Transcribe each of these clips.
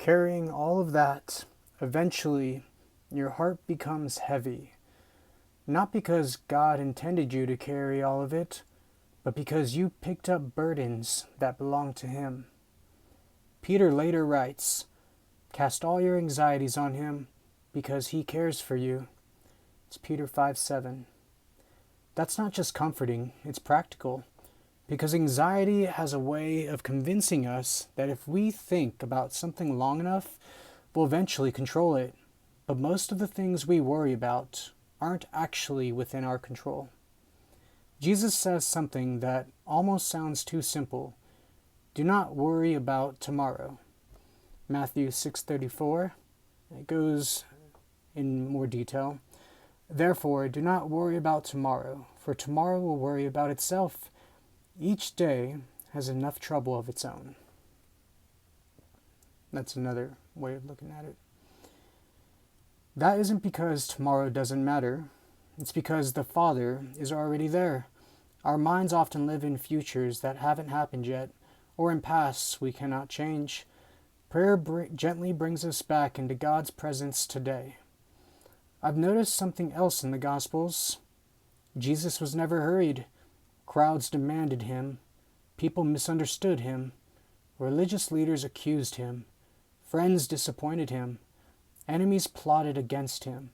Carrying all of that, eventually your heart becomes heavy. Not because God intended you to carry all of it, but because you picked up burdens that belong to Him. Peter later writes, "Cast all your anxieties on Him, because He cares for you." It's Peter 5:7. That's not just comforting, it's practical. Because anxiety has a way of convincing us that if we think about something long enough, we'll eventually control it. But most of the things we worry about aren't actually within our control. Jesus says something that almost sounds too simple. Do not worry about tomorrow. Matthew 6:34. It goes in more detail. Therefore, do not worry about tomorrow, for tomorrow will worry about itself. Each day has enough trouble of its own. That's another way of looking at it. That isn't because tomorrow doesn't matter. It's because the Father is already there. Our minds often live in futures that haven't happened yet, or in pasts we cannot change. Prayer gently brings us back into God's presence today. I've noticed something else in the Gospels. Jesus was never hurried. Crowds demanded Him. People misunderstood Him. Religious leaders accused Him. Friends disappointed Him. Enemies plotted against Him.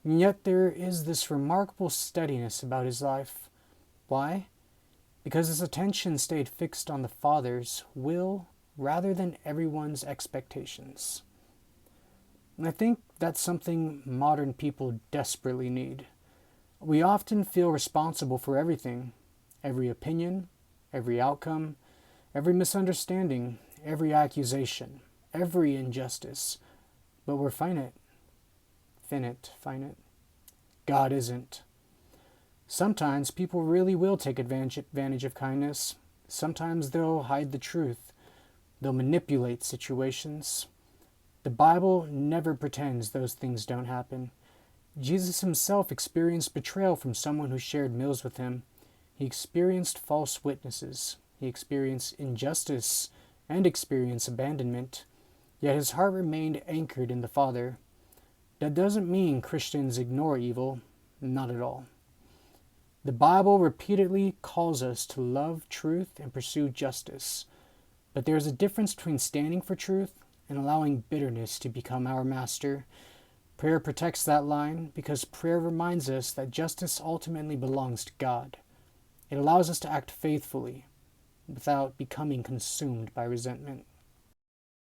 And yet there is this remarkable steadiness about His life. Why? Because His attention stayed fixed on the Father's will rather than everyone's expectations. And I think that's something modern people desperately need. We often feel responsible for everything. Every opinion, every outcome, every misunderstanding, every accusation, every injustice. But we're finite. God isn't. Sometimes people really will take advantage of kindness. Sometimes they'll hide the truth. They'll manipulate situations. The Bible never pretends those things don't happen. Jesus Himself experienced betrayal from someone who shared meals with Him. He experienced false witnesses. He experienced injustice and experienced abandonment. Yet His heart remained anchored in the Father. That doesn't mean Christians ignore evil. Not at all. The Bible repeatedly calls us to love truth and pursue justice. But there is a difference between standing for truth and allowing bitterness to become our master. Prayer protects that line because prayer reminds us that justice ultimately belongs to God. It allows us to act faithfully without becoming consumed by resentment.